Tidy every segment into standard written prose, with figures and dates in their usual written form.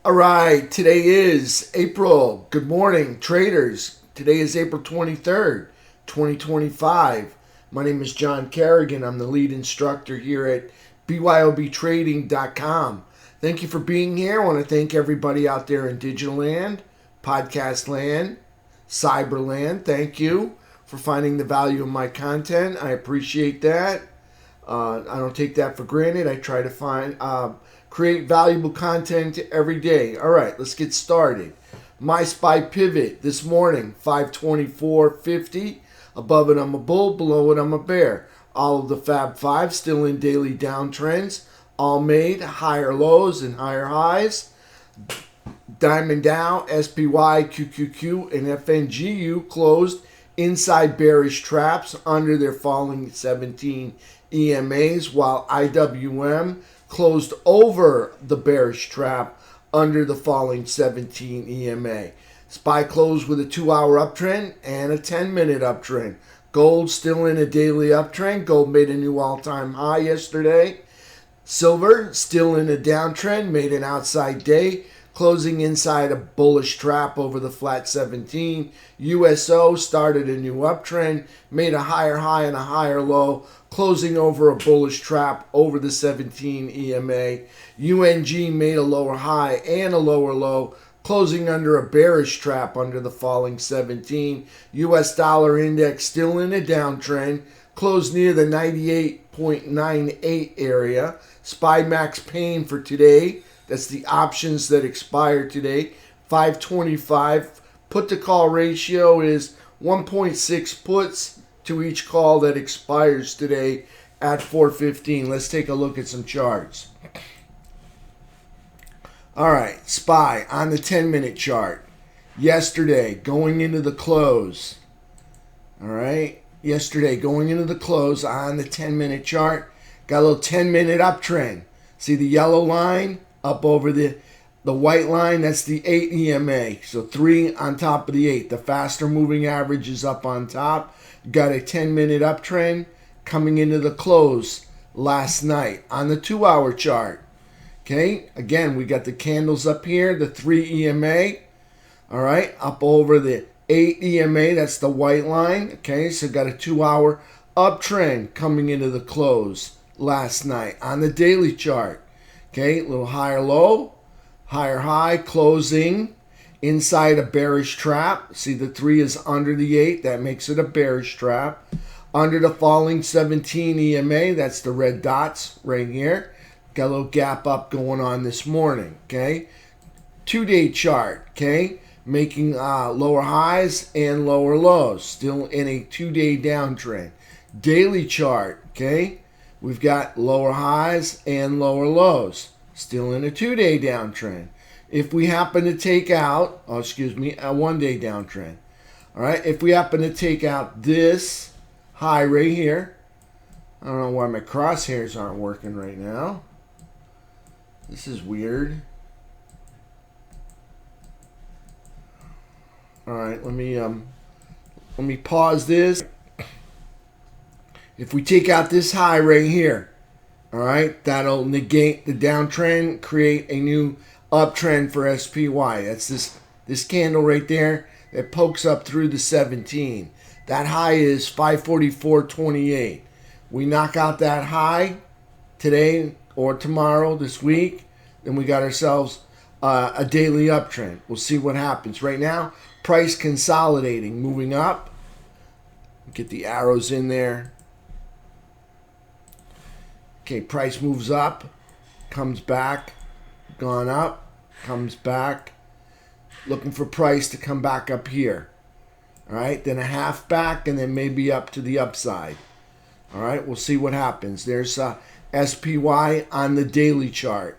All right, today is April. Good morning, traders. Today is April 23rd, 2025. My name is John Kerrigan. I'm the lead instructor here at BYOBTrading.com. Thank you for being here. I want to thank everybody out there in digital land, podcast land, cyber land. Thank you for finding the value in my content. I appreciate that. I don't take that for granted. I try to create valuable content every day. All right, let's get started. My SPY pivot this morning, 524.50. Above it, I'm a bull. Below it, I'm a bear. All of the Fab Five still in daily downtrends. All made higher lows and higher highs. Diamond Dow, SPY, QQQ, and FNGU closed inside bearish traps under their falling 17 EMAs, while IWM closed over the bearish trap under the falling 17 EMA. SPY closed with a 2-hour uptrend and a 10-minute uptrend. Gold still in a daily uptrend. Gold made a new all-time high yesterday. Silver still in a downtrend, made an outside day, closing inside a bullish trap over the flat 17. USO started a new uptrend, made a higher high and a higher low, closing over a bullish trap over the 17 EMA. UNG made a lower high and a lower low, closing under a bearish trap under the falling 17. US dollar index still in a downtrend, closed near the 98.98 area. SPY max pain for today, that's the options that expire today, 525. Put to call ratio is 1.6 puts to each call that expires today at 4:15. Let's take a look at some charts. All right, SPY on the 10-minute chart. Yesterday, going into the close. All right, yesterday, going into the close on the 10-minute chart, got a little 10-minute uptrend. See the yellow line up over the white line? That's the 8 EMA. So 3 on top of the 8. The faster moving average is up on top. Got a 10-minute uptrend coming into the close last night on the 2-hour chart. Okay, again, we got the candles up here, the 3 EMA. All right, up over the 8 EMA, that's the white line. Okay, so got a 2-hour uptrend coming into the close last night on the daily chart. Okay, a little higher low, higher high, closing inside a bearish trap. See, the 3 is under the 8. That makes it a bearish trap. Under the falling 17 EMA, that's the red dots right here. Got a little gap up going on this morning, okay? 2-day chart, okay? Making lower highs and lower lows. Still in a 2-day downtrend. Daily chart, okay? We've got lower highs and lower lows. Still in a 2-day downtrend. If we happen to take out, a 1-day downtrend. All right, if we happen to take out this high right here, I don't know why my crosshairs aren't working right now. This is weird. All right, let me pause this. If we take out this high right here, all right, that'll negate the downtrend, create a new uptrend for SPY. That's this candle right there that pokes up through the 17. That high is 544.28. We knock out that high today or tomorrow, this week, then we got ourselves a daily uptrend. We'll see what happens. Right now, price consolidating, moving up. Get the arrows in there. Okay, price moves up, comes back, gone up, comes back. Looking for price to come back up here. All right, then a half back and then maybe up to the upside. All right, we'll see what happens. There's SPY on the daily chart.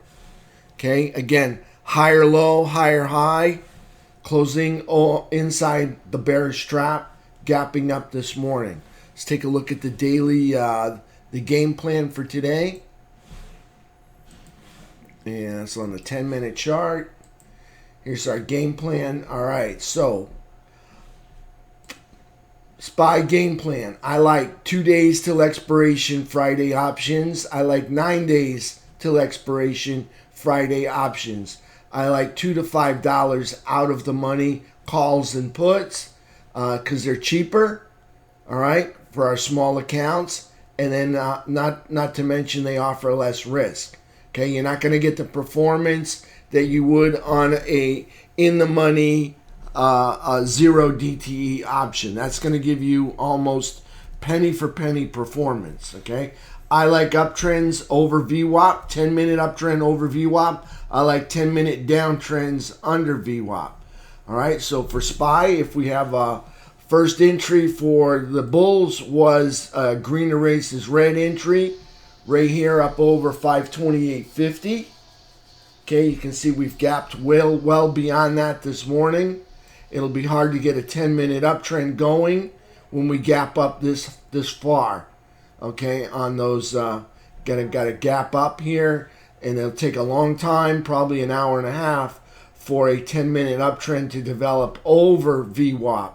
Okay, again, higher low, higher high, closing inside the bearish trap, gapping up this morning. Let's take a look at the daily, the game plan for today. And it's on the 10-minute chart. Here's our game plan. All right, so SPY game plan. I like 2 days till expiration Friday options. I like 9 days till expiration Friday options. I like $2 to $5 out of the money calls and puts because they're cheaper, all right, for our small accounts. And then not to mention they offer less risk. Okay, you're not going to get the performance that you would on a in the money zero DTE option. That's going to give you almost penny for penny performance. Okay, I like uptrends over VWAP, 10-minute uptrend over VWAP. I like 10-minute downtrends under VWAP. All right, so for SPY, if we have a first entry for the bulls was green erases red entry right here up over 528.50. Okay, you can see we've gapped well beyond that this morning. It'll be hard to get a 10-minute uptrend going when we gap up this far. Okay, on those got a gap up here, and it'll take a long time, probably an hour and a half, for a 10-minute uptrend to develop over VWAP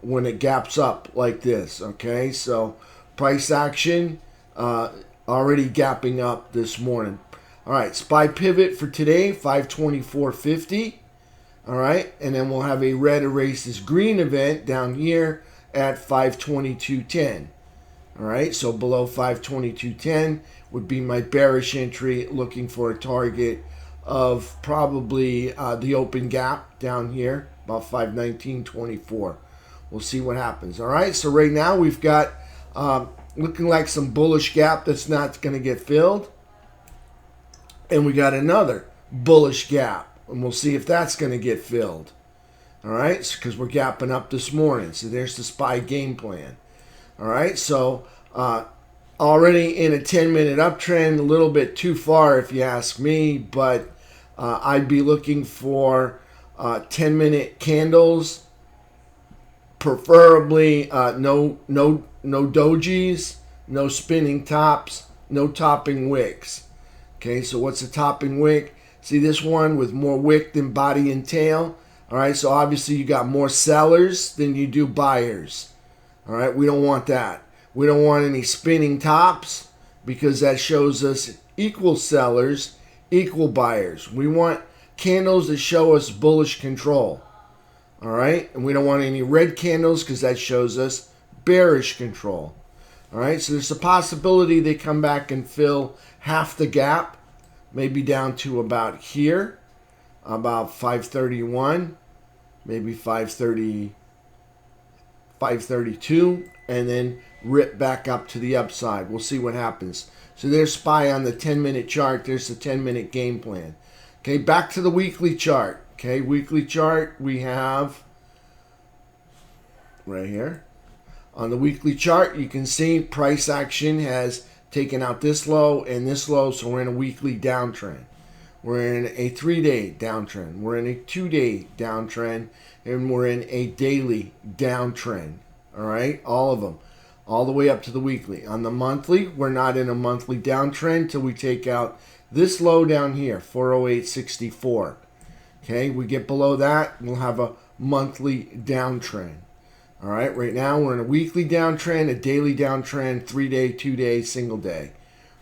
when it gaps up like this. Okay, so price action already gapping up this morning. All right, SPY pivot for today, 524.50. All right, and then we'll have a red erases green event down here at 522.10. All right, so below 522.10 would be my bearish entry, looking for a target of probably the open gap down here, about 519.24. We'll see what happens. All right, so right now we've got looking like some bullish gap that's not going to get filled. And we got another bullish gap, and we'll see if that's going to get filled. All right, because we're gapping up this morning. So there's the SPY game plan. All right, so already in a 10-minute uptrend, a little bit too far if you ask me, but I'd be looking for 10-minute candles, preferably no dojis, no spinning tops, no topping wicks. Okay, so what's a topping wick? See this one with more wick than body and tail? All right, so obviously you got more sellers than you do buyers. All right, we don't want that. We don't want any spinning tops because that shows us equal sellers, equal buyers. We want candles that show us bullish control. All right, and we don't want any red candles because that shows us bearish control. All right, so there's a possibility they come back and fill half the gap, maybe down to about here, about 531, maybe 532, and then rip back up to the upside. We'll see what happens. So there's SPY on the 10-minute chart. There's the 10-minute game plan. Okay, back to the weekly chart. Okay, weekly chart we have right here. On the weekly chart, you can see price action has taken out this low and this low, so we're in a weekly downtrend. We're in a 3-day downtrend. We're in a 2-day downtrend, and we're in a daily downtrend. All right, all of them, all the way up to the weekly. On the monthly, we're not in a monthly downtrend till we take out this low down here, 408.64. Okay, we get below that, we'll have a monthly downtrend. All right, right now we're in a weekly downtrend, a daily downtrend, 3-day, 2-day, single day.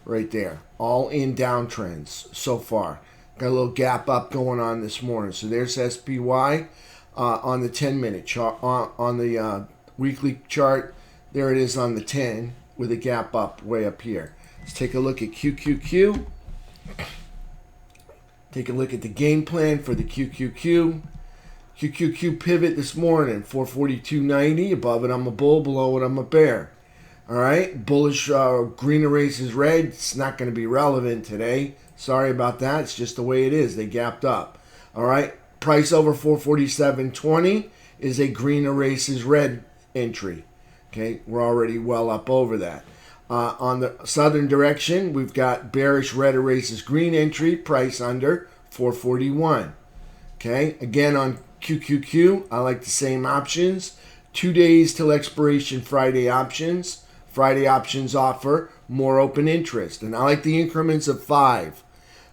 Right there, all in downtrends so far. Got a little gap up going on this morning. So there's SPY on the 10-minute chart. On the weekly chart, there it is on the 10 with a gap up way up here. Let's take a look at QQQ. Take a look at the game plan for the QQQ. QQQ pivot this morning, 442.90. Above it, I'm a bull. Below it, I'm a bear. All right, bullish green erases red. It's not going to be relevant today. Sorry about that. It's just the way it is. They gapped up. All right, price over 447.20 is a green erases red entry. Okay, we're already well up over that. On the southern direction, we've got bearish red erases green entry, price under 441. Okay, again on QQQ, I like the same options. 2 days till expiration Friday options. Friday options offer more open interest. And I like the increments of 5.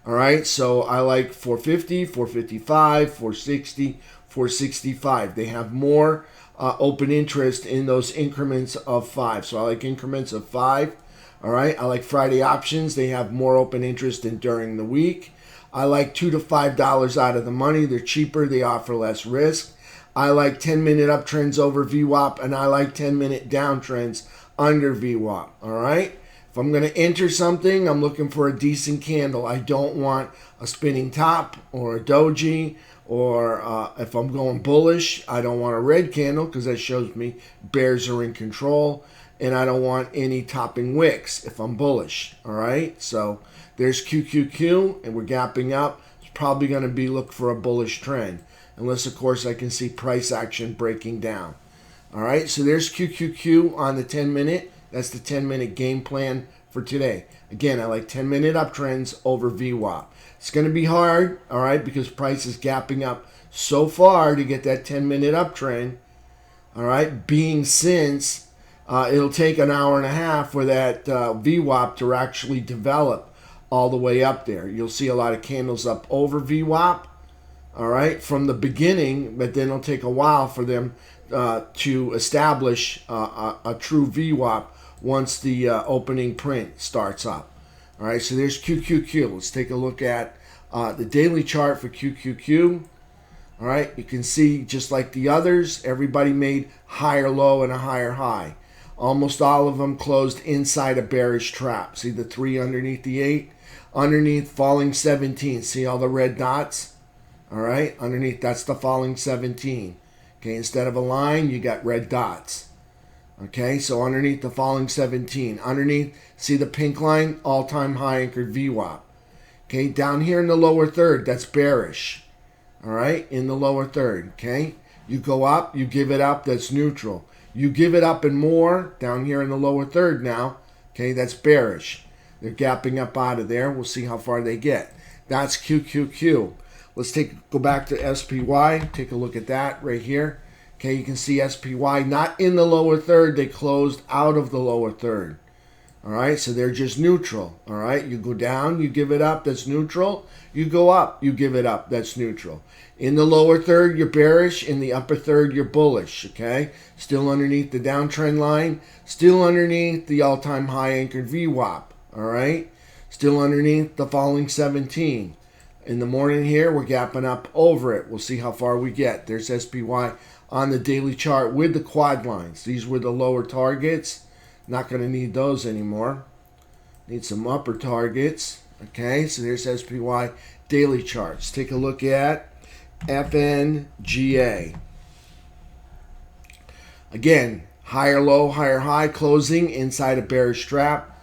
All right, so I like 450, 455, 460, 465. They have more open interest in those increments of 5. So I like increments of 5. All right, I like Friday options. They have more open interest in during the week. I like $2 to $5 out of the money. They're cheaper. They offer less risk. I like 10-minute uptrends over VWAP, and I like 10-minute downtrends under VWAP. All right? If I'm going to enter something, I'm looking for a decent candle. I don't want a spinning top or a doji, or if I'm going bullish, I don't want a red candle because that shows me bears are in control, and I don't want any topping wicks if I'm bullish. All right? So there's QQQ, and we're gapping up. It's probably going to be look for a bullish trend, unless, of course, I can see price action breaking down. All right, so there's QQQ on the 10-minute. That's the 10-minute game plan for today. Again, I like 10-minute uptrends over VWAP. It's going to be hard, all right, because price is gapping up so far to get that 10-minute uptrend, all right, being since it'll take an hour and a half for that VWAP to actually develop all the way up there. You'll see a lot of candles up over VWAP, all right, from the beginning, but then it'll take a while for them to establish a true VWAP once the opening print starts up. All right, so there's QQQ. Let's take a look at the daily chart for QQQ. All right, you can see just like the others, everybody made higher low and a higher high. Almost all of them closed inside a bearish trap. See the 3 underneath the 8? Underneath falling 17. See all the red dots? All right, underneath, that's the falling 17. Okay, instead of a line, you got red dots. Okay, so underneath the falling 17. Underneath, see the pink line? All-time high anchored VWAP. Okay, down here in the lower third, that's bearish. All right, in the lower third, okay? You go up, you give it up, that's neutral. You give it up and more, down here in the lower third now, okay, that's bearish. They're gapping up out of there. We'll see how far they get. That's QQQ. Let's go back to SPY. Take a look at that right here. Okay, you can see SPY not in the lower third. They closed out of the lower third. All right, so they're just neutral. All right, you go down, you give it up, that's neutral. You go up, you give it up, that's neutral. In the lower third, you're bearish. In the upper third, you're bullish. Okay, still underneath the downtrend line. Still underneath the all-time high anchored VWAP. All right, still underneath the falling 17. In the morning here, we're gapping up over it. We'll see how far we get. There's SPY on the daily chart with the quad lines. These were the lower targets. Not going to need those anymore. Need some upper targets. Okay, so there's SPY daily charts. Take a look at FNGA. Again, higher low, higher high, closing inside a bearish trap.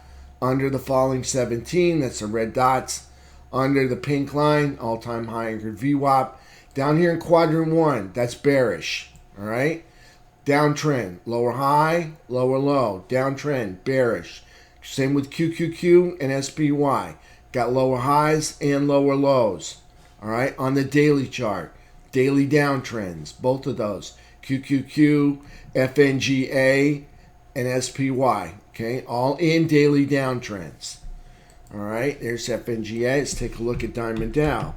Under the falling 17, that's the red dots. Under the pink line, all-time high anchored VWAP. Down here in quadrant 1, that's bearish. All right? Downtrend, lower high, lower low. Downtrend, bearish. Same with QQQ and SPY. Got lower highs and lower lows. All right? On the daily chart, daily downtrends, both of those. QQQ, FNGA, and SPY. Okay? All in daily downtrends. All right, there's FNGA. Let's take a look at Diamond Dow.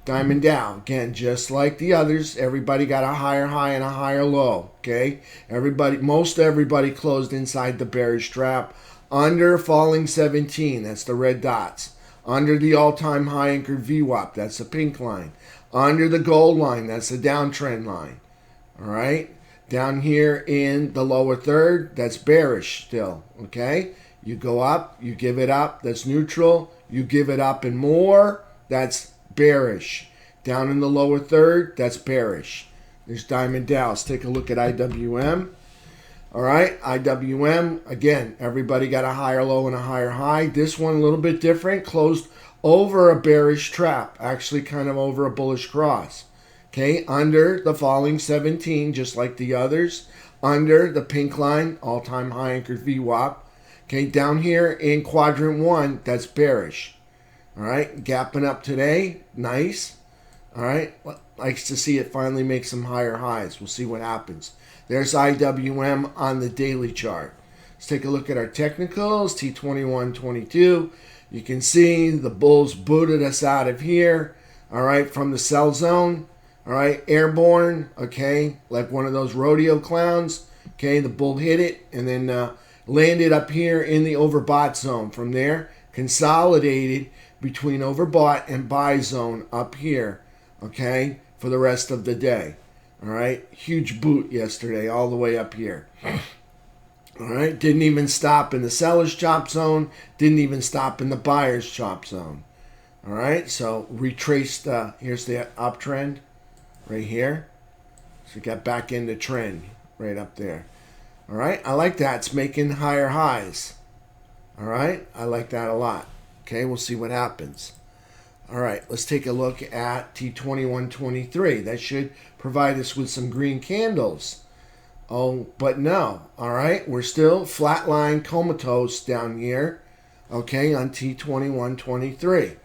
Diamond Dow, again, just like the others, everybody got a higher high and a higher low. Okay, most everybody closed inside the bearish trap under falling 17. That's the red dots. Under the all-time high anchored VWAP. That's the pink line. Under the gold line. That's the downtrend line. All right, down here in the lower third, that's bearish still. Okay. You go up, you give it up, that's neutral. You give it up and more, that's bearish. Down in the lower third, that's bearish. There's Diamond Dow. Let's take a look at IWM. All right, IWM, again, everybody got a higher low and a higher high. This one a little bit different, closed over a bearish trap, actually kind of over a bullish cross. Okay, under the falling 17, just like the others. Under the pink line, all-time high anchored VWAP. Okay, down here in quadrant 1, that's bearish. All right, gapping up today, nice. All right, likes to see it finally make some higher highs. We'll see what happens. There's IWM on the daily chart. Let's take a look at our technicals, T2122. You can see the bulls booted us out of here, all right, from the sell zone. All right, airborne, okay, like one of those rodeo clowns. Okay, the bull hit it and then landed up here in the overbought zone. From there, consolidated, between overbought and buy zone up here, okay, for the rest of the day. All right, huge boot yesterday all the way up here. All right, didn't even stop in the seller's chop zone, didn't even stop in the buyer's chop zone. All right, so retraced, here's the uptrend right here. So we got back into trend right up there. All right, I like that. It's making higher highs. All right, I like that a lot. Okay, we'll see what happens. All right, let's take a look at T2123. That should provide us with some green candles. Oh, but no. All right, we're still flatline comatose down here. Okay, on T2123.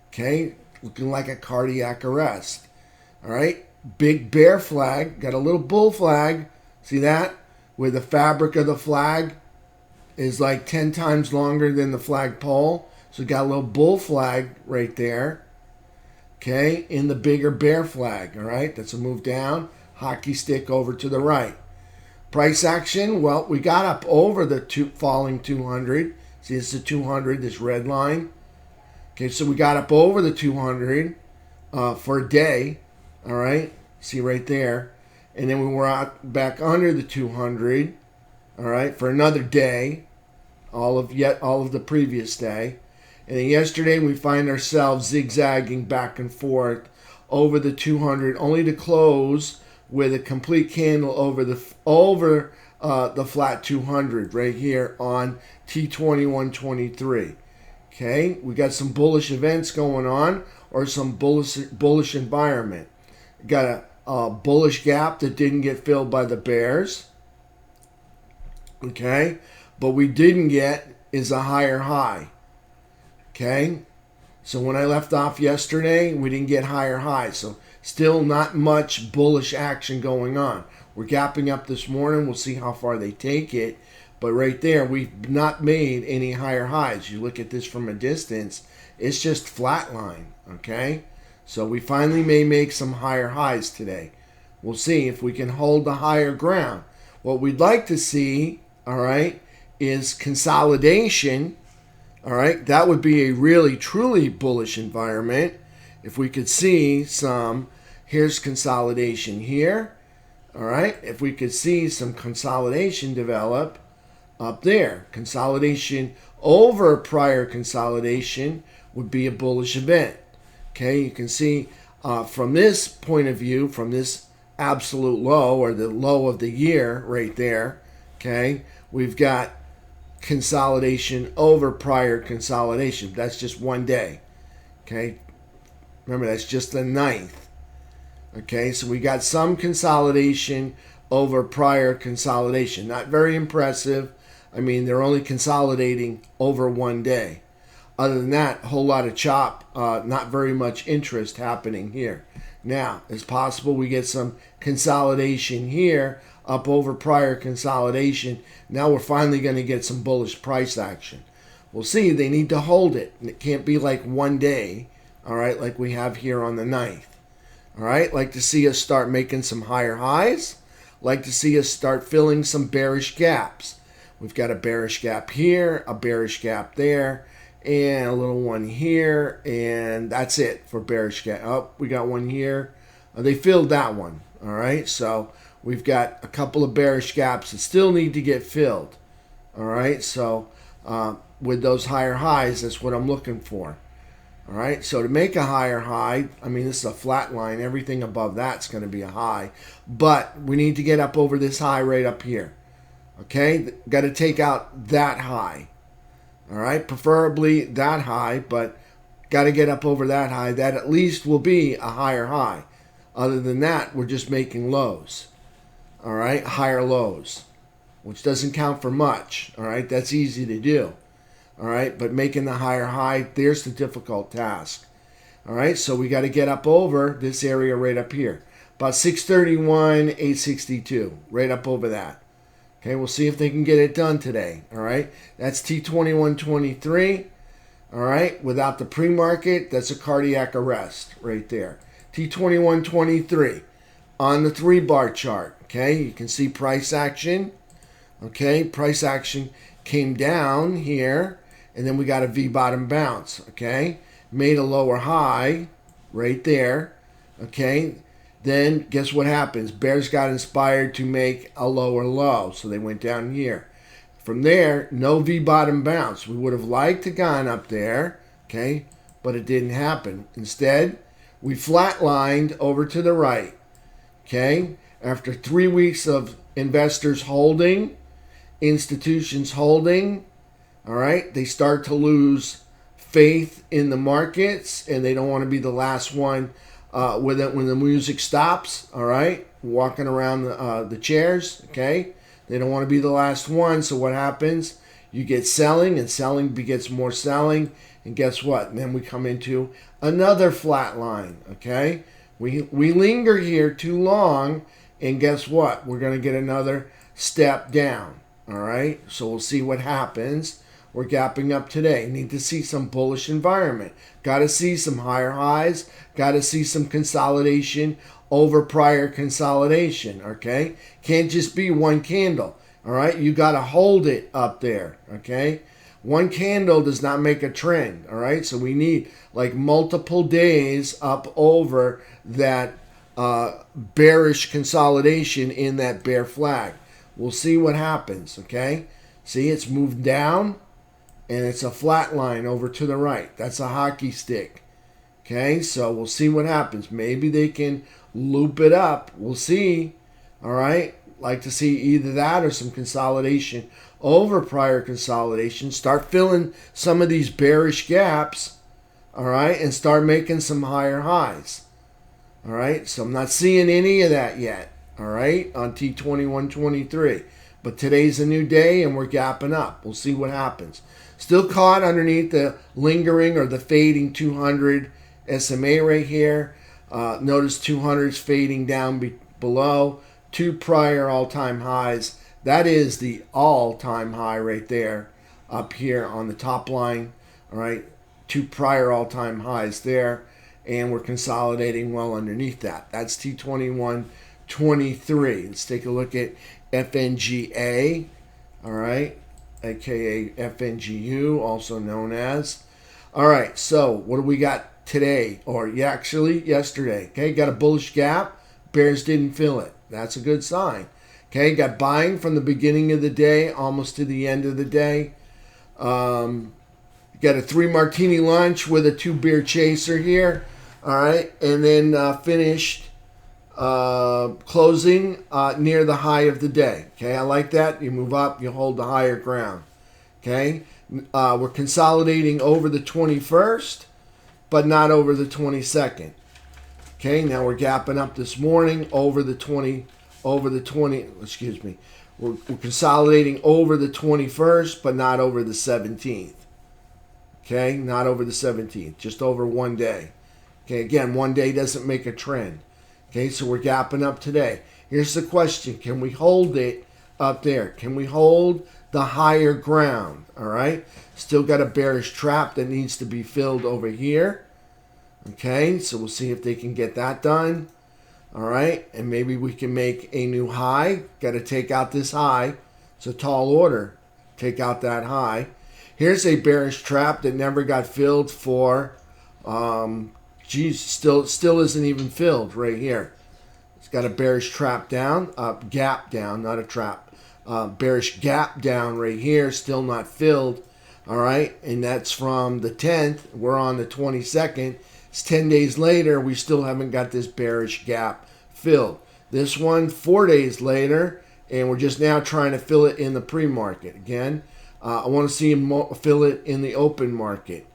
Okay, looking like a cardiac arrest. All right, big bear flag. Got a little bull flag. See that? Where the fabric of the flag is like 10 times longer than the flagpole. So we got a little bull flag right there. Okay, in the bigger bear flag. All right, that's a move down. Hockey stick over to the right. Price action, well, we got up over the falling 200. See, this is the 200, this red line. Okay, so we got up over the 200 for a day. All right, see right there. And then we were out back under the 200. All right, for another day. All of the previous day. And then yesterday we find ourselves zigzagging back and forth over the 200, only to close with a complete candle over the flat 200 right here on T2123. Okay, we got some bullish events going on, or some bullish environment. Got a bullish gap that didn't get filled by the bears. Okay, but we didn't get is a higher high. Okay, so when I left off yesterday, we didn't get higher highs. So still not much bullish action going on. We're gapping up this morning. We'll see how far they take it. But right there, we've not made any higher highs. You look at this from a distance, it's just flatline. Okay, so we finally may make some higher highs today. We'll see if we can hold the higher ground. What we'd like to see, all right, is consolidation. All right, that would be a really, truly bullish environment if we could see some, here's consolidation here. All right, if we could see some consolidation develop up there. Consolidation over prior consolidation would be a bullish event. Okay, you can see from this point of view, from this absolute low or the low of the year right there, okay, we've got consolidation over prior consolidation. That's just one day. Okay, remember that's just the 9th. Okay, so we got some consolidation over prior consolidation. Not very impressive. I mean, they're only consolidating over one day. Other than that, a whole lot of chop, not very much interest happening here. Now, it's possible we get some consolidation here up over prior consolidation. Now we're finally going to get some bullish price action. We'll see. They need to hold it. And it can't be like one day, all right, like we have here on the 9th. All right, like to see us start making some higher highs. Like to see us start filling some bearish gaps. We've got a bearish gap here, a bearish gap there, and a little one here, and that's it for bearish gap. Oh, we got one here. They filled that one, all right? So we've got a couple of bearish gaps that still need to get filled, all right? So with those higher highs, that's what I'm looking for, all right? So to make a higher high, I mean, this is a flat line. Everything above that's going to be a high, but we need to get up over this high right up here, okay? Got to take out that high. All right, preferably that high, but got to get up over that high. That at least will be a higher high. Other than that, we're just making lows. All right, higher lows, which doesn't count for much. All right, that's easy to do. All right, but making the higher high, there's the difficult task. All right, so we got to get up over this area right up here. About 631, 862, right up over that. Okay, we'll see if they can get it done today. All right, that's T2123. All right, without the pre-market, that's a cardiac arrest right there. T2123 on the 3-bar chart. Okay, you can see price action. Okay, price action came down here, and then we got a V-bottom bounce. Okay, made a lower high right there. Okay, then guess what happens? Bears got inspired to make a lower low, so they went down here. From there, no V-bottom bounce. We would have liked to gone up there, okay, but it didn't happen. Instead, we flatlined over to the right, okay? After 3 weeks of investors holding, institutions holding, all right, they start to lose faith in the markets, and they don't want to be the last one when the music stops, all right, walking around the chairs, okay? They don't want to be the last one, so what happens? You get selling, and selling begets more selling, and guess what? And then we come into another flat line, okay? We linger here too long, and guess what? We're going to get another step down, all right? So we'll see what happens. We're gapping up today. Need to see some bullish environment. Got to see some higher highs. Got to see some consolidation over prior consolidation, okay? Can't just be one candle, all right? You got to hold it up there, okay? One candle does not make a trend, all right? So we need like multiple days up over that bearish consolidation in that bear flag. We'll see what happens, okay? See, it's moved down, and it's a flat line over to the right. That's a hockey stick. Okay, so we'll see what happens. Maybe they can loop it up. We'll see. All right, like to see either that or some consolidation over prior consolidation. Start filling some of these bearish gaps. All right, and start making some higher highs. All right, so I'm not seeing any of that yet. All right, on T2123. But today's a new day, and we're gapping up. We'll see what happens. Still caught underneath the lingering or the fading 200 SMA right here. Notice 200 is fading down below. Two prior all-time highs. That is the all-time high right there up here on the top line. All right, two prior all-time highs there. And we're consolidating well underneath that. That's T2123. Let's take a look at FNGA. All right, aka FNGU, also known as. All right, so what do we got today? Or actually yesterday. Okay, got a bullish gap. Bears didn't fill it. That's a good sign. Okay, got buying from the beginning of the day almost to the end of the day. Got a 3 martini lunch with a 2 beer chaser here. All right, and then finished closing near the high of the day. Okay, I like that. You move up, you hold the higher ground. Okay, we're consolidating over the 21st, but not over the 22nd. Okay, now we're gapping up this morning over the 20. Excuse me. We're consolidating over the 21st, but not over the 17th. Okay, not over the 17th, just over one day. Okay, again, one day doesn't make a trend. Okay, so we're gapping up today. Here's the question. Can we hold it up there? Can we hold the higher ground? All right. Still got a bearish trap that needs to be filled over here. Okay, so we'll see if they can get that done. All right, and maybe we can make a new high. Got to take out this high. It's a tall order. Take out that high. Here's a bearish trap that never got filled for... still isn't even filled right here. It's got a bearish trap down, gap down, not a trap. Bearish gap down right here, still not filled. All right, and that's from the 10th. We're on the 22nd. It's 10 days later. We still haven't got this bearish gap filled. This one, 4 days later, and we're just now trying to fill it in the pre-market. Again, I want to see him fill it in the open market.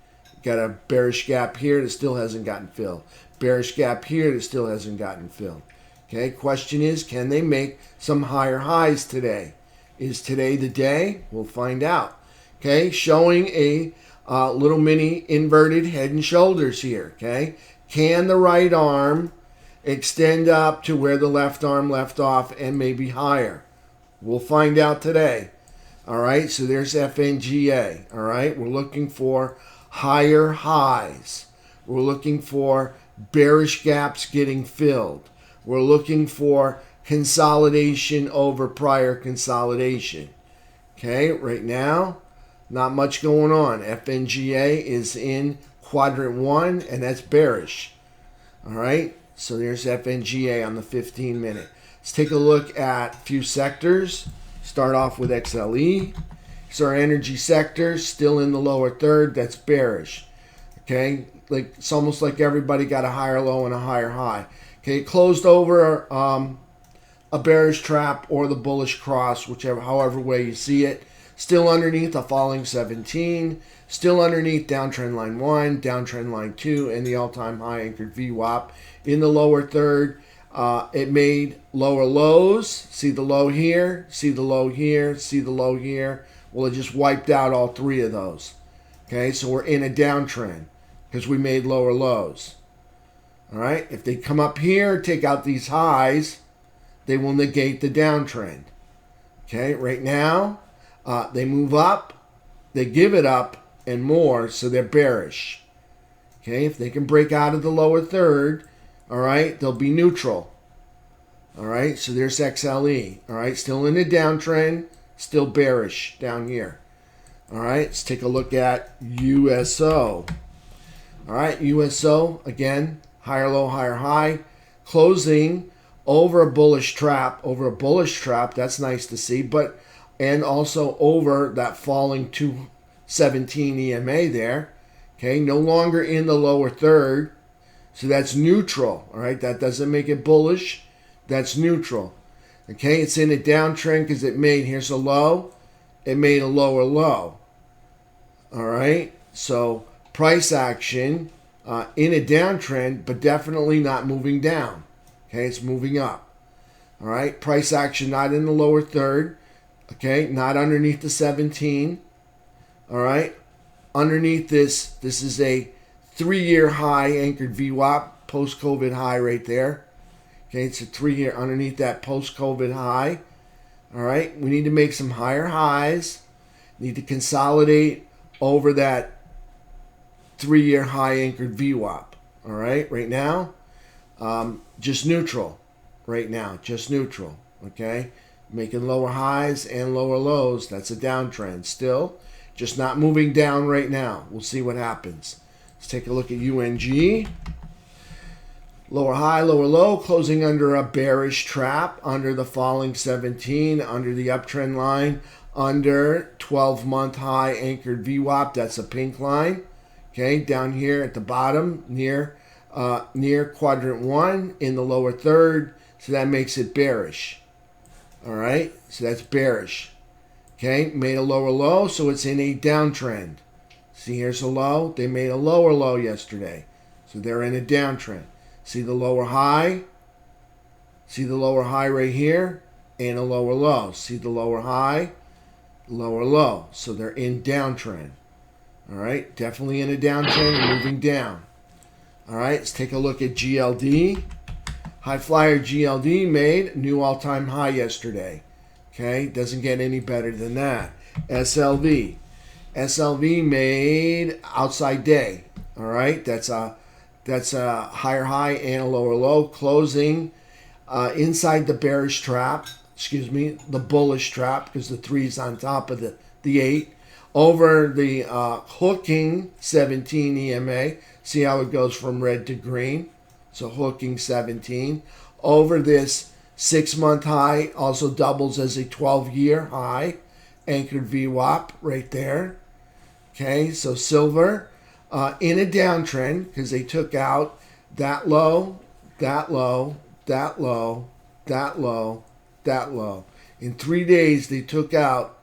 Got a bearish gap here that still hasn't gotten filled. Bearish gap here that still hasn't gotten filled. Okay, question is, can they make some higher highs today? Is today the day? We'll find out. Okay, showing a little mini inverted head and shoulders here. Okay, can the right arm extend up to where the left arm left off and maybe higher? We'll find out today. All right, so there's FNGA. All right, we're looking for higher highs. We're looking for bearish gaps getting filled. We're looking for consolidation over prior consolidation. Okay, right now, not much going on. FNGA is in quadrant 1, and that's bearish. All right, so there's FNGA on the 15-minute. Let's take a look at a few sectors. Start off with XLE. So our energy sector still in the lower third. That's bearish. Okay, like it's almost like everybody got a higher low and a higher high. Okay, it closed over a bearish trap or the bullish cross, however way you see it. Still underneath a falling 17. Still underneath downtrend line 1, downtrend line 2, and the all-time high anchored VWAP in the lower third. It made lower lows. See the low here, see the low here, see the low here. Well, it just wiped out all three of those. Okay, so we're in a downtrend because we made lower lows. All right, if they come up here, take out these highs, they will negate the downtrend. Okay, right now, they move up, they give it up and more, so they're bearish. Okay, if they can break out of the lower third, all right, they'll be neutral. All right, so there's XLE. All right, still in a downtrend, still bearish down here. All right, let's take a look at USO. All right, USO, again, higher low, higher high, closing over a bullish trap, that's nice to see, and also over that falling 217 EMA there. Okay, no longer in the lower third, so that's neutral. All right, that doesn't make it bullish, that's neutral. Okay, it's in a downtrend because here's a low, it made a lower low. All right, so price action in a downtrend, but definitely not moving down. Okay, it's moving up. All right, price action not in the lower third. Okay, not underneath the 17. All right, underneath this is a 3-year high anchored VWAP, post-COVID high right there. Okay, it's a 3-year underneath that post-COVID high. All right, we need to make some higher highs. Need to consolidate over that 3-year high anchored VWAP. All right, right now, just neutral. Right now, just neutral. Okay, making lower highs and lower lows. That's a downtrend still. Just not moving down right now. We'll see what happens. Let's take a look at UNG. Lower high, lower low, closing under a bearish trap, under the falling 17, under the uptrend line, under 12-month high anchored VWAP. That's a pink line. Okay, down here at the bottom, near quadrant 1 in the lower third. So that makes it bearish. All right, so that's bearish. Okay, made a lower low, so it's in a downtrend. See, here's a low. They made a lower low yesterday, so they're in a downtrend. See the lower high? See the lower high right here? And a lower low. See the lower high? Lower low. So they're in downtrend. All right, definitely in a downtrend and moving down. All right, let's take a look at GLD. High flyer GLD made new all-time high yesterday. Okay, doesn't get any better than that. SLV. SLV made outside day. All right, that's a higher high and a lower low, closing inside the bearish trap. The bullish trap, because the 3 is on top of the 8. Over the hooking 17 EMA. See how it goes from red to green. So hooking 17. Over this 6-month high, also doubles as a 12-year high. Anchored VWAP right there. Okay, so silver in a downtrend because they took out that low, that low, that low, that low, that low. In 3 days, they took out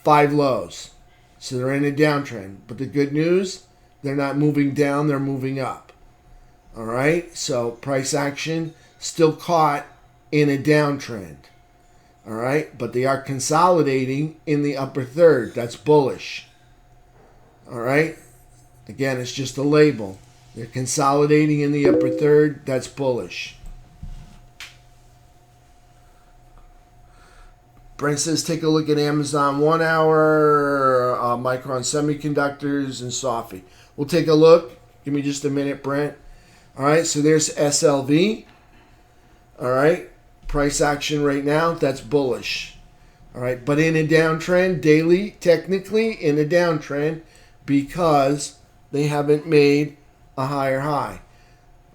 5 lows. So they're in a downtrend. But the good news, they're not moving down, they're moving up. All right, so price action still caught in a downtrend. All right, but they are consolidating in the upper third. That's bullish. All right, again, it's just a label. They're consolidating in the upper third. That's bullish. Brent says, take a look at Amazon 1 hour, Micron Semiconductors, and Sophie. We'll take a look. Give me just a minute, Brent. All right, so there's SLV. All right, price action right now, that's bullish. All right, but in a downtrend, daily, technically in a downtrend, because they haven't made a higher high.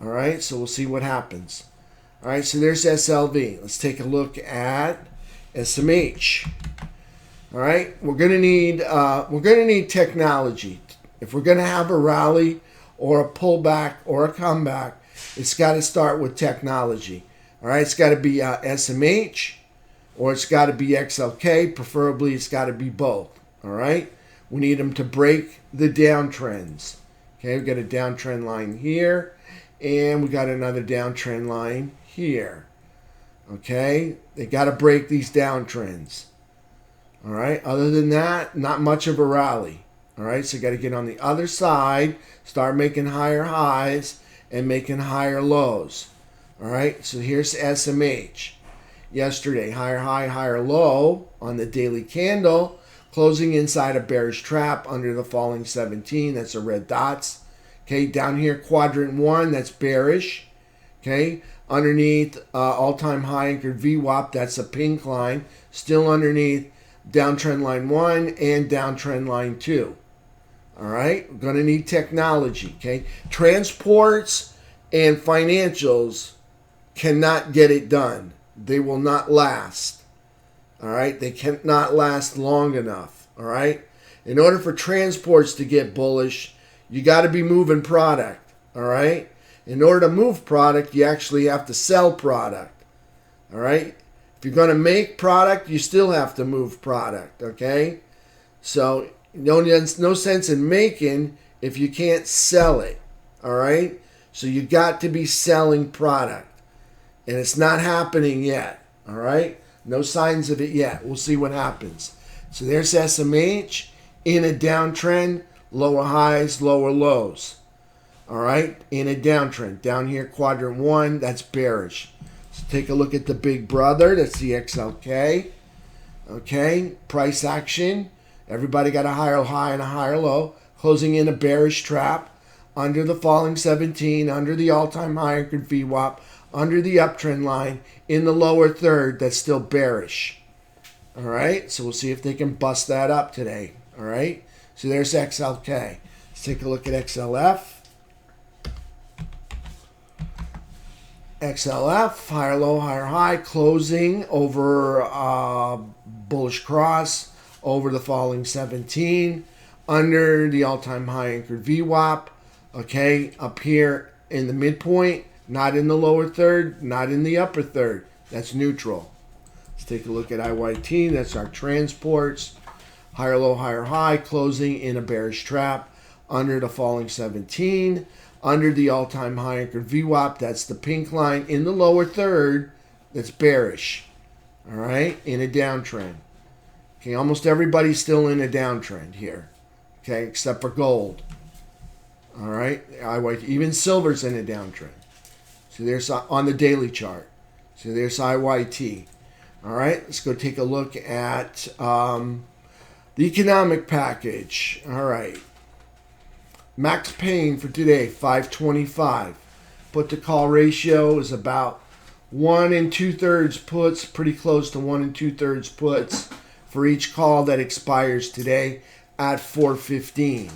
All right, so we'll see what happens. All right, so there's SLV. Let's take a look at SMH. All right, we're gonna need technology if we're gonna have a rally or a pullback or a comeback. It's got to start with technology. All right, it's got to be SMH or it's got to be XLK. Preferably, it's got to be both. All right, we need them to break the downtrends. Okay, we've got a downtrend line here, and we got another downtrend line here. Okay, they got to break these downtrends. All right, other than that, not much of a rally. All right, so you got to get on the other side, start making higher highs and making higher lows. All right, so here's SMH. Yesterday, higher high, higher low on the daily candle, closing inside a bearish trap under the falling 17. That's the red dots. Okay, down here, quadrant 1, that's bearish. Okay, underneath all-time high anchored VWAP, that's a pink line, still underneath downtrend line 1 and downtrend line 2. All right, we're going to need technology. Okay, transports and financials cannot get it done. They will not last. All right, they cannot last long enough. All right, in order for transports to get bullish, you got to be moving product. All right, in order to move product, you actually have to sell product. All right, if you're going to make product, you still have to move product. Okay, so no sense in making if you can't sell it. All right, so you got to be selling product. And it's not happening yet, all right? No signs of it yet. We'll see what happens. So there's SMH in a downtrend, lower highs, lower lows, all right? In a downtrend. Down here, quadrant 1, that's bearish. So take a look at the big brother. That's the XLK, okay? Price action. Everybody got a higher high and a higher low, closing in a bearish trap under the falling 17, under the all-time high anchored VWAP, under the uptrend line, in the lower third, that's still bearish. All right, so we'll see if they can bust that up today. All right, so there's XLK. Let's take a look at XLF. XLF, higher low, higher high, closing over bullish cross, over the falling 17, under the all-time high anchored VWAP. Okay, up here in the midpoint, not in the lower third, not in the upper third. That's neutral. Let's take a look at IYT. That's our transports. Higher low, higher high, closing in a bearish trap under the falling 17, under the all-time high anchored VWAP. That's the pink line in the lower third. That's bearish. All right, in a downtrend. Okay, almost everybody's still in a downtrend here. Okay, except for gold. All right, even silver's in a downtrend. So there's on the daily chart. So there's IYT. All right, let's go take a look at the economic package. All right. Max pain for today, 525. Put to call ratio is about 1 2/3 puts, pretty close to 1 2/3 puts for each call that expires today at 4:15.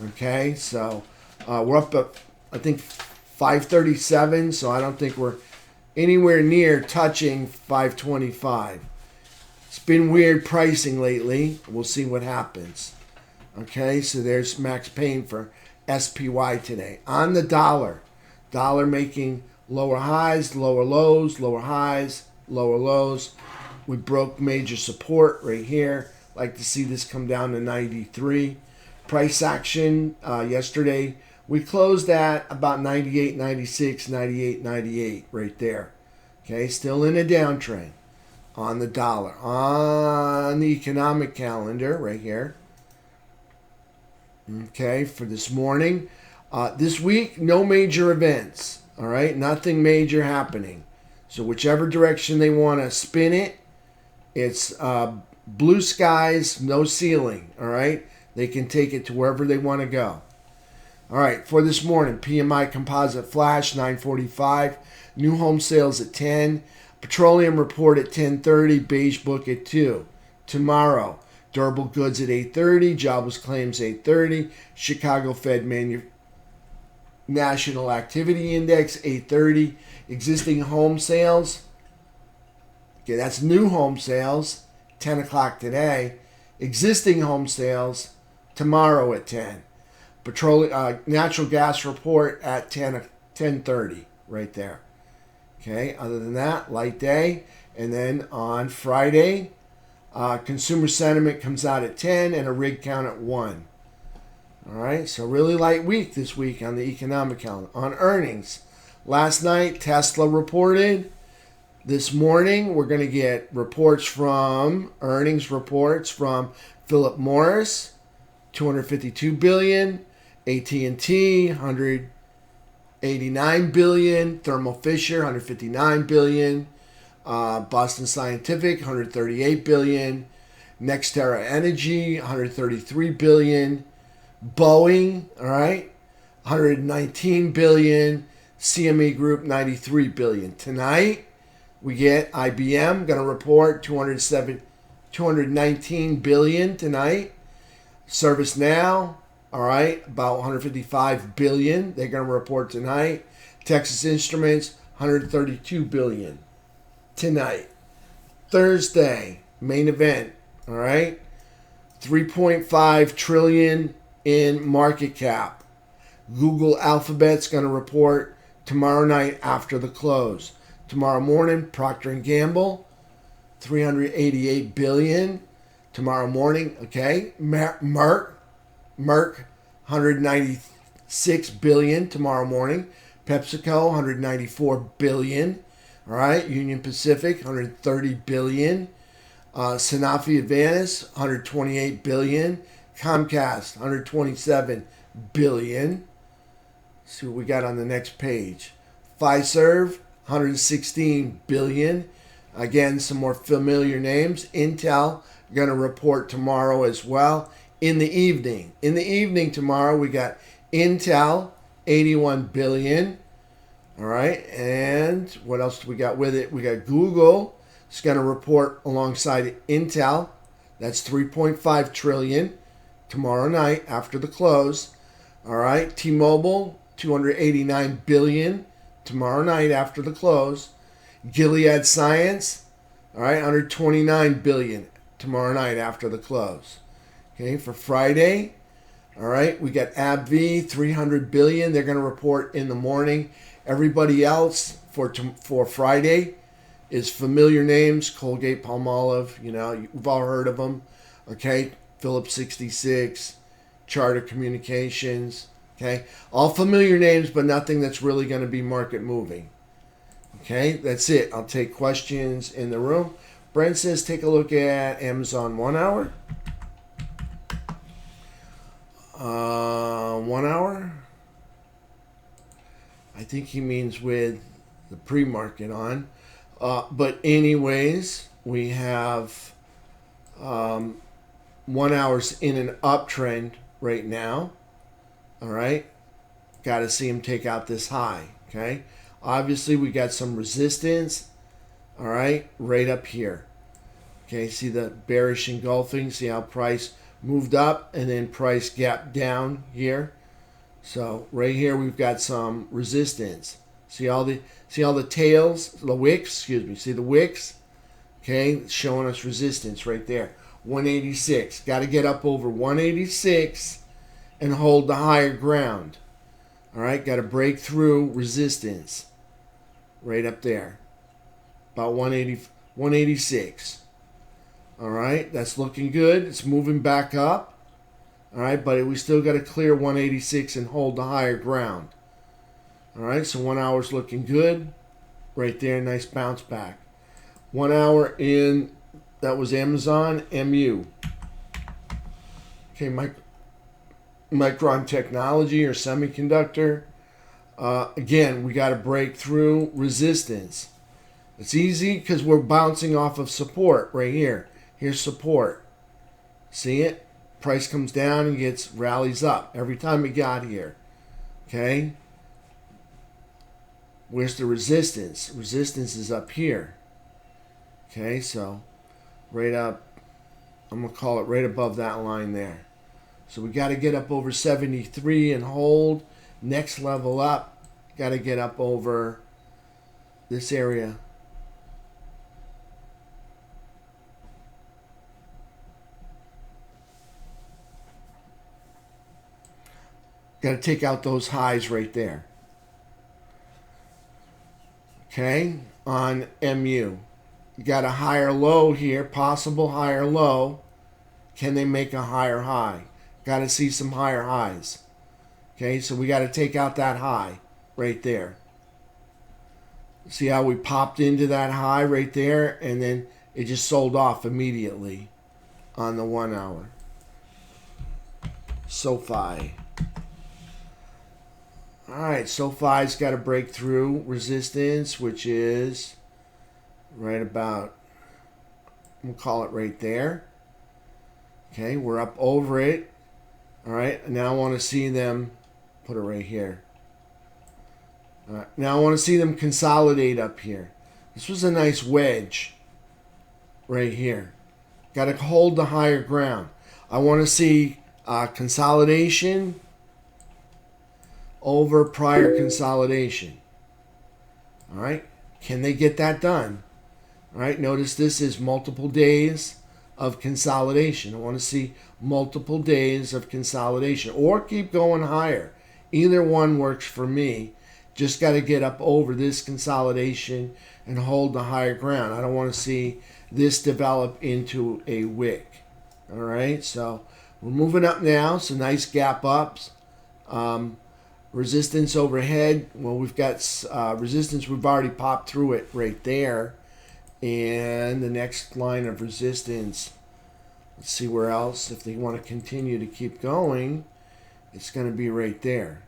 Okay, so we're up at, I think, 537, so I don't think we're anywhere near touching 525. It's been weird pricing lately. We'll see what happens. Okay, so there's max pain for SPY today. On the dollar, dollar making lower highs, lower lows, lower highs, lower lows. We broke major support right here. Like to see this come down to 93. Price action yesterday, we closed at about 98, 96, 98, 98 right there. Okay, still in a downtrend on the dollar. On the economic calendar right here. Okay, for this morning. This week, no major events. All right, nothing major happening. So whichever direction they want to spin it, it's blue skies, no ceiling. All right, they can take it to wherever they want to go. All right, for this morning, PMI composite flash, 9:45. New home sales at 10. Petroleum report at 10:30. Beige book at 2. Tomorrow, Durable goods at 8:30. Jobless claims 8:30. Chicago Fed National Activity Index 8:30. Existing home sales. Okay, that's new home sales. 10 o'clock today. Existing home sales tomorrow at 10. Natural gas report at 10:30 right there. Okay, other than that, light day. And then on Friday, consumer sentiment comes out at 10 and a rig count at 1. All right, so really light week this week on the economic calendar. On earnings, last night Tesla reported. This morning we're going to get earnings reports from Philip Morris, 252 billion, AT&T, 189 billion, Thermo Fisher, 159 billion, Boston Scientific, 138 billion, NextEra Energy, 133 billion, Boeing, all right, 119 billion, CME Group, 93 billion. Tonight, we get IBM, going to report 219 billion tonight. ServiceNow, all right, about 155 billion. They're going to report tonight. Texas Instruments, 132 billion tonight. Thursday, main event, all right, 3.5 trillion in market cap. Google Alphabet's going to report tomorrow night after the close. Tomorrow morning, Procter & Gamble, 388 billion. Tomorrow morning, okay, Merck, 196 billion tomorrow morning. PepsiCo, 194 billion. All right, Union Pacific, 130 billion. Sanofi Advances, 128 billion. Comcast, 127 billion. Let's see what we got on the next page. Fiserv, 116 billion. Again, some more familiar names. Intel, going to report tomorrow as well. In the evening tomorrow, we got Intel, 81 billion. All right, and what else do we got with it? We got Google. It's going to report alongside Intel. That's 3.5 trillion tomorrow night after the close. All right, T-Mobile, 289 billion tomorrow night after the close. Gilead Science, all right, 129 billion tomorrow night after the close. Okay, for Friday, all right, we got AbbVie, 300 billion. They're going to report in the morning. Everybody else for Friday is familiar names. Colgate, Palmolive, you've all heard of them. Okay, Phillips 66, Charter Communications. Okay, all familiar names, but nothing that's really going to be market moving. Okay, that's it. I'll take questions in the room. Brent says take a look at Amazon 1 hour. 1 hour. I think he means with the pre-market on. But anyways, we have 1 hour's in an uptrend right now. All right. Got to see him take out this high. Okay. Obviously, we got some resistance. All right. Right up here. Okay. See the bearish engulfing. See how price moved up and then price gapped down here. So right here we've got some resistance. See all the tails, the wicks, See the wicks? Okay, it's showing us resistance right there. 186. Got to get up over 186 and hold the higher ground. All right, got to break through resistance right up there. About 186. All right, that's looking good. It's moving back up. All right, but we still got to clear 186 and hold the higher ground. All right, so 1 hour's looking good. Right there, nice bounce back. 1 hour in, that was Amazon, MU. Okay, Micron Technology or semiconductor. Again, we got to break through resistance. It's easy because we're bouncing off of support right here. Here's support. See it? Price comes down and rallies up every time it got here. Okay? Where's the resistance? Resistance is up here. Okay, so right up I'm going to call it right above that line there. So we got to get up over 73 and hold. Next level up, got to get up over this area. Got to take out those highs right there. Okay, on MU. You got a higher low here, possible higher low. Can they make a higher high? Got to see some higher highs. Okay, so we got to take out that high right there. See how we popped into that high right there, and then it just sold off immediately on the 1 hour. SoFi. All right, SoFi's got to break through resistance, which is right about, we'll call it right there. Okay, we're up over it. All right, now I want to see them, put it right here. All right, now I want to see them consolidate up here. This was a nice wedge right here. Got to hold the higher ground. I want to see consolidation over prior consolidation. All right, can they get that done? All right, notice this is multiple days of consolidation. I want to see multiple days of consolidation or keep going higher. Either one works for me. Just got to get up over this consolidation and hold the higher ground. I don't want to see this develop into a wick. All right, so we're moving up now. So nice gap ups. Resistance overhead. Well, we've got resistance. We've already popped through it right there. And the next line of resistance, let's see where else. If they want to continue to keep going, it's going to be right there.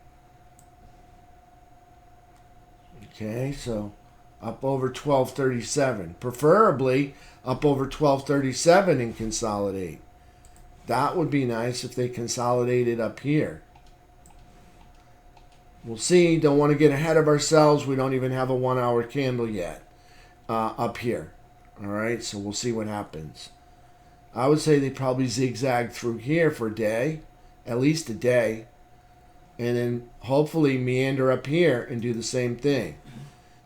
Okay, so up over 1237. Preferably up over 1237 and consolidate. That would be nice if they consolidated up here. We'll see. Don't want to get ahead of ourselves. We don't even have a 1 hour candle yet up here. All right, so we'll see what happens. I would say they probably zigzag through here for a day, at least a day, and then hopefully meander up here and do the same thing.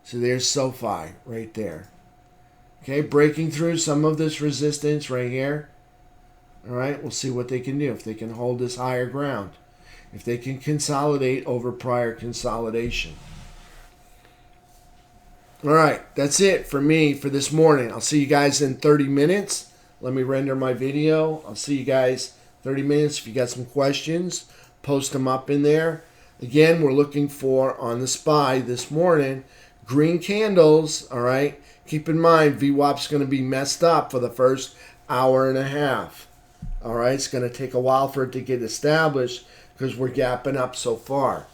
So there's SoFi right there. Okay, breaking through some of this resistance right here. All right, we'll see what they can do, if they can hold this higher ground, if they can consolidate over prior consolidation. All right, that's it for me for this morning. I'll see you guys in 30 minutes. Let me render my video. I'll see you guys 30 minutes. If you got some questions, post them up in there. Again, we're looking for, on the SPY this morning, green candles. All right, keep in mind, VWAP's going to be messed up for the first hour and a half. All right, it's going to take a while for it to get established because we're gapping up so far.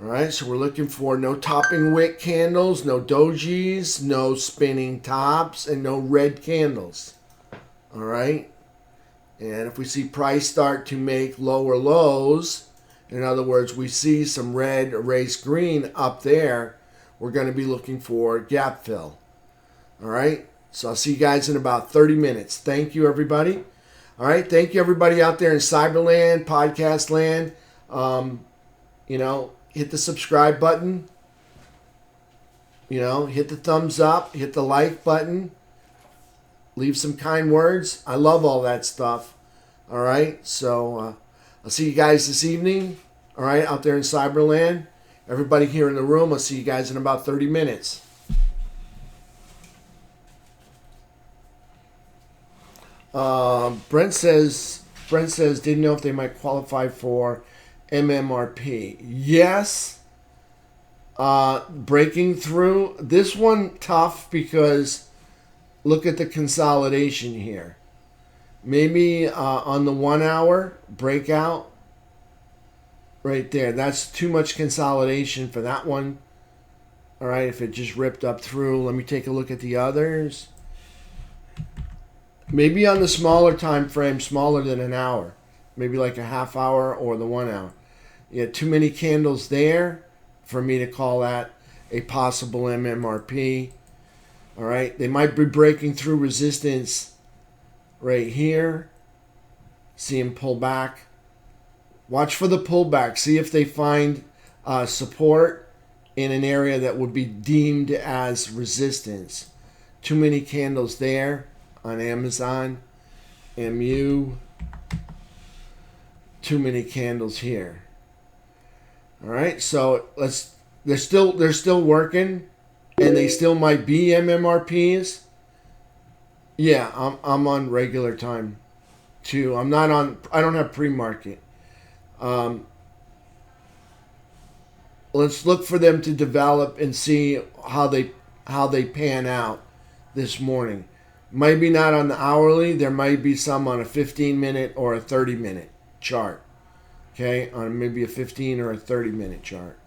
All right, so we're looking for no topping wick candles, no dojis, no spinning tops, and no red candles. All right, and if we see price start to make lower lows, in other words, we see some red erased green up there, we're going to be looking for gap fill. All right, so I'll see you guys in about 30 minutes. Thank you, everybody. All right, thank you, everybody out there in Cyberland, podcast land. Hit the subscribe button. Hit the thumbs up. Hit the like button. Leave some kind words. I love all that stuff. All right, so I'll see you guys this evening. All right, out there in Cyberland. Everybody here in the room, I'll see you guys in about 30 minutes. Brent says, didn't know if they might qualify for MMRP. Yes. Breaking through. This one tough because look at the consolidation here. Maybe on the 1 hour breakout right there. That's too much consolidation for that one. All right, if it just ripped up through. Let me take a look at the others. Maybe on the smaller time frame, smaller than an hour. Maybe like a half hour or the 1 hour. Yeah, too many candles there for me to call that a possible MMRP. All right, they might be breaking through resistance right here. See them pull back. Watch for the pullback. See if they find support in an area that would be deemed as resistance. Too many candles there on Amazon, MU. Too many candles here. All right, so they're still working, and they still might be MMRPs. Yeah, I'm on regular time too. I'm not on. I don't have pre-market. Let's look for them to develop and see how they pan out this morning. Maybe not on the hourly. There might be some on a 15-minute or a 30-minute chart. Okay, on maybe a 15 or a 30-minute chart.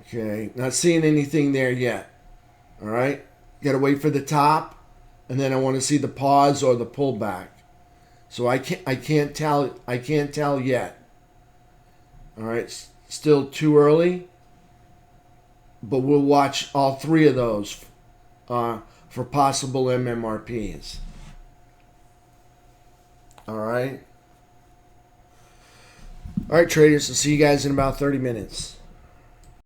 Okay, not seeing anything there yet. All right, got to wait for the top, and then I want to see the pause or the pullback. So I can't tell yet. All right, still too early, but we'll watch all three of those for possible MMRPs. All right. All right, traders. I'll see you guys in about 30 minutes.